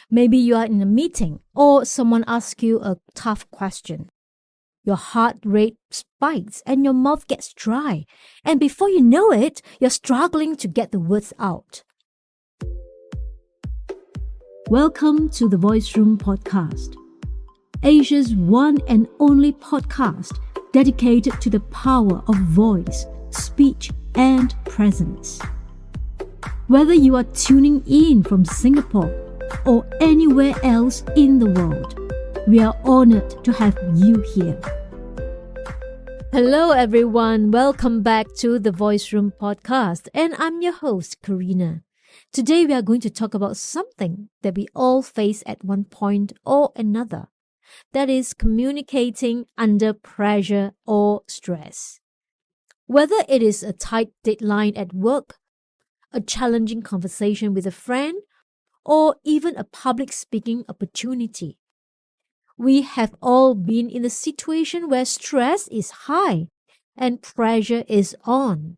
Maybe you are in a meeting or someone asks you a tough question. Your heart rate spikes and your mouth gets dry. And before you know it, you're struggling to get the words out. Welcome to the Voice Room podcast, Asia's one and only podcast dedicated to the power of voice, speech, and presence. Whether you are tuning in from Singapore or anywhere else in the world, we are honored to have you here. Hello everyone, welcome back to the Voice Room podcast, and I'm your host, Karina. Today we are going to talk about something that we all face at one point or another. That is communicating under pressure or stress. Whether it is a tight deadline at work, a challenging conversation with a friend, or even a public speaking opportunity. We have all been in a situation where stress is high and pressure is on.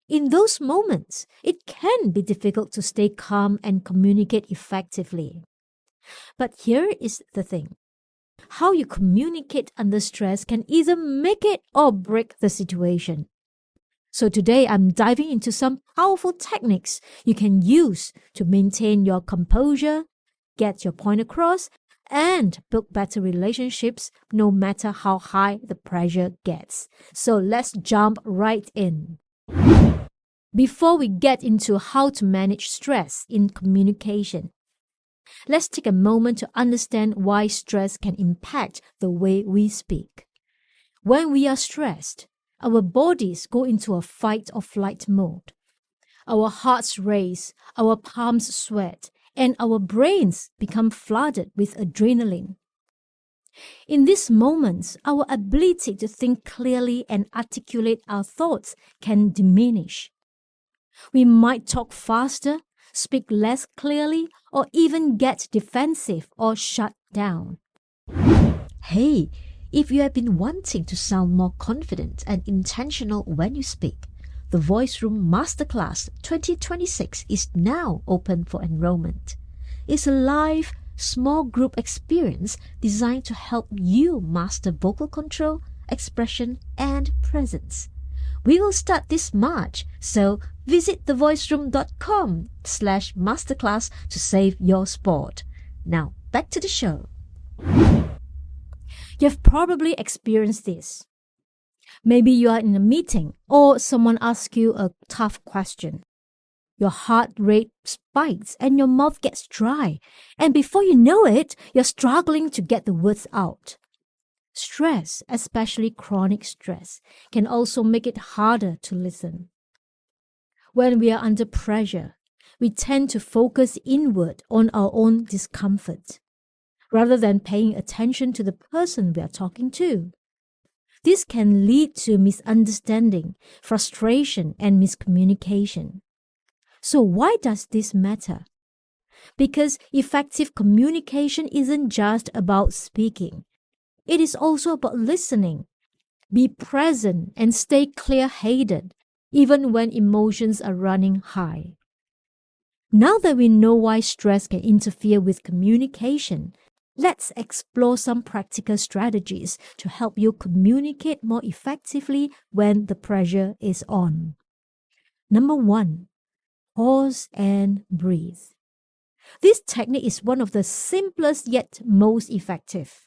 In those moments, it can be difficult to stay calm and communicate effectively. But here is the thing. How you communicate under stress can either make it or break the situation. So today I'm diving into some powerful techniques you can use to maintain your composure, get your point across, and build better relationships no matter how high the pressure gets. So let's jump right in. Before we get into how to manage stress in communication, let's take a moment to understand why stress can impact the way we speak. When we are stressed, our bodies go into a fight or flight mode. Our hearts race, our palms sweat, and our brains become flooded with adrenaline. In these moments, our ability to think clearly and articulate our thoughts can diminish. We might talk faster, speak less clearly, or even get defensive or shut down. Hey, if you have been wanting to sound more confident and intentional when you speak, the Voice Room Masterclass 2026 is now open for enrollment. It's a live, small group experience designed to help you master vocal control, expression, and presence. We will start this March, so visit thevoiceroom.com/masterclass to save your spot. Now, back to the show. You've probably experienced this. Maybe you are in a meeting or someone asks you a tough question. Your heart rate spikes and your mouth gets dry. And before you know it, you're struggling to get the words out. Stress, especially chronic stress, can also make it harder to listen. When we are under pressure, we tend to focus inward on our own discomfort, rather than paying attention to the person we are talking to. This can lead to misunderstanding, frustration, and miscommunication. So why does this matter? Because effective communication isn't just about speaking. It is also about listening. Be present and stay clear-headed, even when emotions are running high. Now that we know why stress can interfere with communication, let's explore some practical strategies to help you communicate more effectively when the pressure is on. Number 1, pause and breathe. This technique is one of the simplest yet most effective.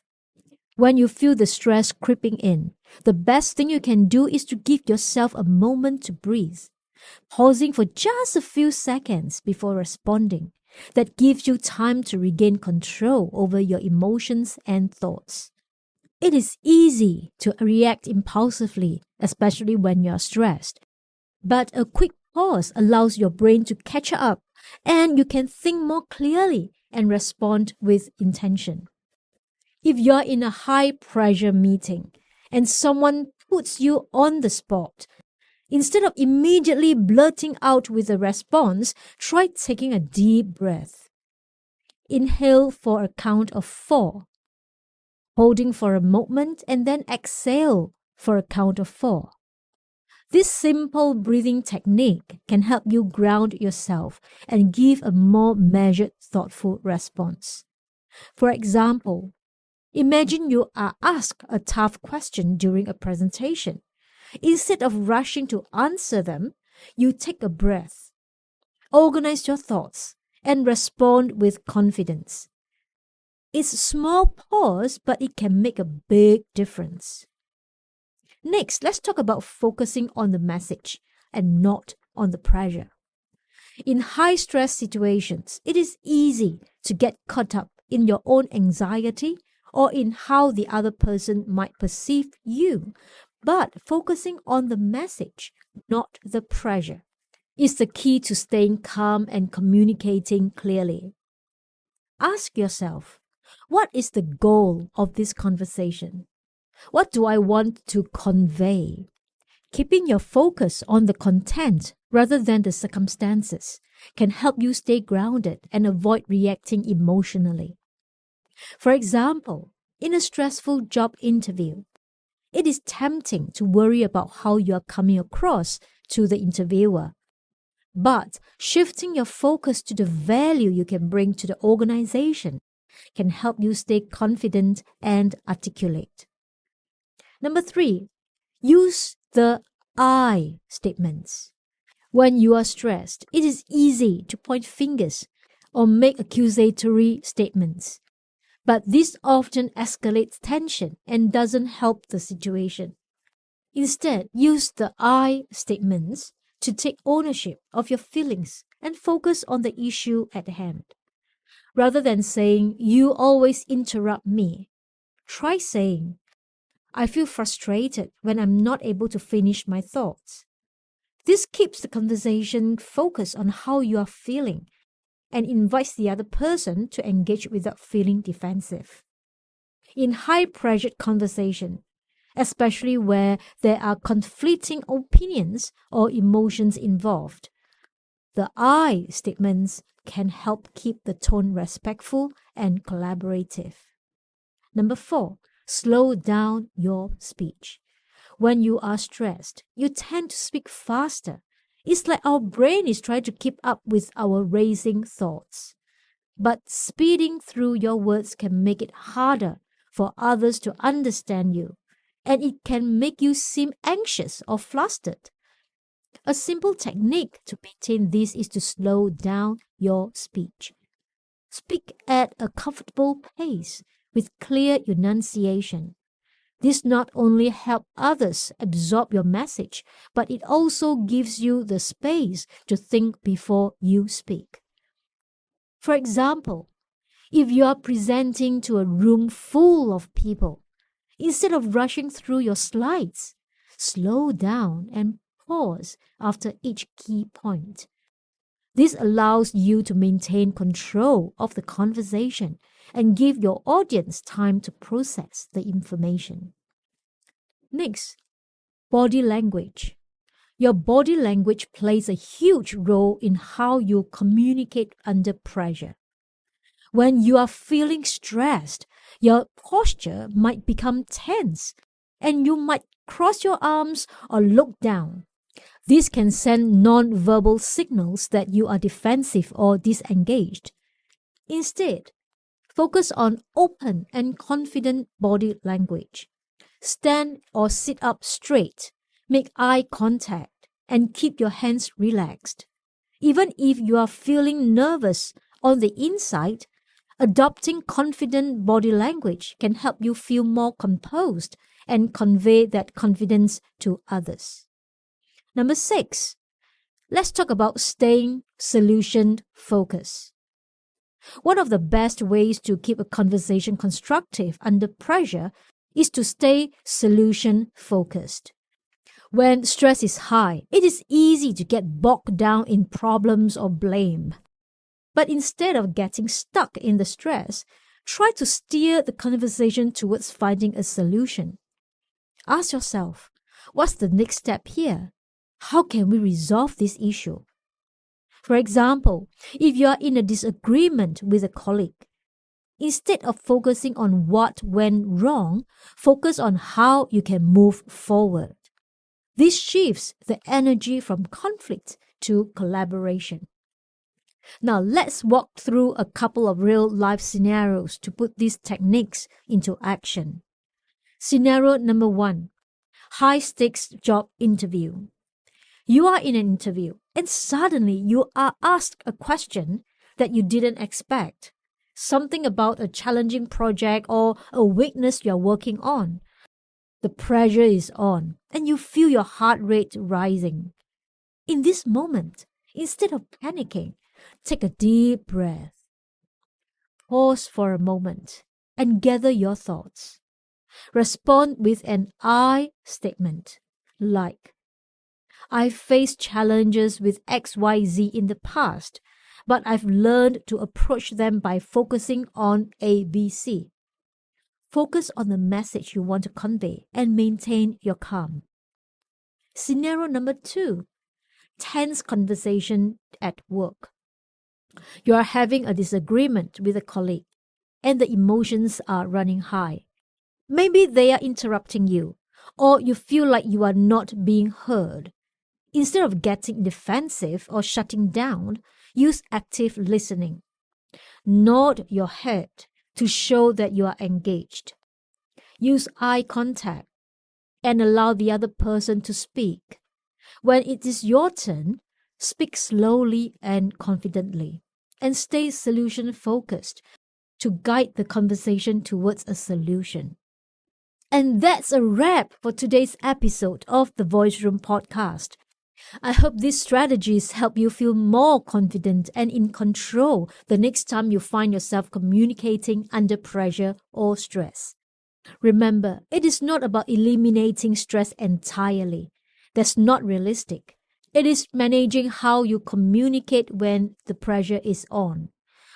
When you feel the stress creeping in, the best thing you can do is to give yourself a moment to breathe, pausing for just a few seconds before responding. That gives you time to regain control over your emotions and thoughts. It is easy to react impulsively, especially when you're stressed. But a quick pause allows your brain to catch up, and you can think more clearly and respond with intention. If you're in a high-pressure meeting and someone puts you on the spot, instead of immediately blurting out with a response, try taking a deep breath. Inhale for a count of 4, holding for a moment, and then exhale for a count of 4. This simple breathing technique can help you ground yourself and give a more measured, thoughtful response. For example, imagine you are asked a tough question during a presentation. Instead of rushing to answer them, you take a breath, organize your thoughts, and respond with confidence. It's a small pause, but it can make a big difference. Next, let's talk about focusing on the message and not on the pressure. In high stress situations, it is easy to get caught up in your own anxiety or in how the other person might perceive you. But focusing on the message, not the pressure, is the key to staying calm and communicating clearly. Ask yourself, what is the goal of this conversation? What do I want to convey? Keeping your focus on the content rather than the circumstances can help you stay grounded and avoid reacting emotionally. For example, in a stressful job interview, it is tempting to worry about how you are coming across to the interviewer. But shifting your focus to the value you can bring to the organization can help you stay confident and articulate. Number 3, use the I statements. When you are stressed, it is easy to point fingers or make accusatory statements. But this often escalates tension and doesn't help the situation. Instead, use the I statements to take ownership of your feelings and focus on the issue at hand. Rather than saying, "You always interrupt me," try saying, "I feel frustrated when I'm not able to finish my thoughts." This keeps the conversation focused on how you are feeling and invites the other person to engage without feeling defensive. In high-pressured conversation, especially where there are conflicting opinions or emotions involved, the I statements can help keep the tone respectful and collaborative. Number 4, slow down your speech. When you are stressed, you tend to speak faster. It's like our brain is trying to keep up with our racing thoughts. But speeding through your words can make it harder for others to understand you, and it can make you seem anxious or flustered. A simple technique to maintain this is to slow down your speech. Speak at a comfortable pace with clear enunciation. This not only helps others absorb your message, but it also gives you the space to think before you speak. For example, if you are presenting to a room full of people, instead of rushing through your slides, slow down and pause after each key point. This allows you to maintain control of the conversation and give your audience time to process the information. Next, body language. Your body language plays a huge role in how you communicate under pressure. When you are feeling stressed, your posture might become tense and you might cross your arms or look down. This can send non-verbal signals that you are defensive or disengaged. Instead, focus on open and confident body language. Stand or sit up straight, make eye contact, and keep your hands relaxed. Even if you are feeling nervous on the inside, adopting confident body language can help you feel more composed and convey that confidence to others. Number 6, let's talk about staying solution focused. One of the best ways to keep a conversation constructive under pressure is to stay solution focused. When stress is high, it is easy to get bogged down in problems or blame. But instead of getting stuck in the stress, try to steer the conversation towards finding a solution. Ask yourself, what's the next step here? How can we resolve this issue? For example, if you are in a disagreement with a colleague, instead of focusing on what went wrong, focus on how you can move forward. This shifts the energy from conflict to collaboration. Now, let's walk through a couple of real-life scenarios to put these techniques into action. Scenario number 1, high-stakes job interview. You are in an interview and suddenly you are asked a question that you didn't expect. Something about a challenging project or a weakness you're working on. The pressure is on and you feel your heart rate rising. In this moment, instead of panicking, take a deep breath. Pause for a moment and gather your thoughts. Respond with an I statement, like, I've faced challenges with XYZ in the past, but I've learned to approach them by focusing on ABC. Focus on the message you want to convey and maintain your calm. Scenario number 2, tense conversation at work. You are having a disagreement with a colleague and the emotions are running high. Maybe they are interrupting you, or you feel like you are not being heard. Instead of getting defensive or shutting down, use active listening. Nod your head to show that you are engaged. Use eye contact and allow the other person to speak. When it is your turn, speak slowly and confidently, and stay solution-focused to guide the conversation towards a solution. And that's a wrap for today's episode of the Voice Room podcast. I hope these strategies help you feel more confident and in control the next time you find yourself communicating under pressure or stress. Remember, it is not about eliminating stress entirely. That's not realistic. It is managing how you communicate when the pressure is on.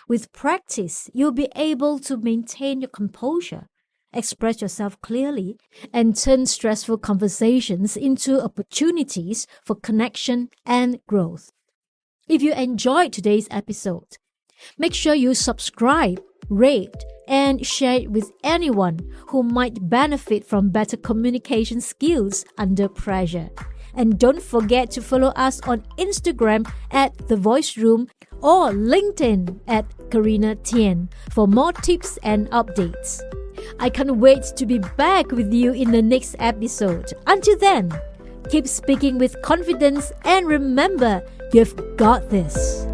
With practice, you'll be able to maintain your composure, express yourself clearly, and turn stressful conversations into opportunities for connection and growth. If you enjoyed today's episode, make sure you subscribe, rate, and share it with anyone who might benefit from better communication skills under pressure. And don't forget to follow us on Instagram at The Voice Room or LinkedIn at Karina Tien for more tips and updates. I can't wait to be back with you in the next episode. Until then, keep speaking with confidence and remember, you've got this.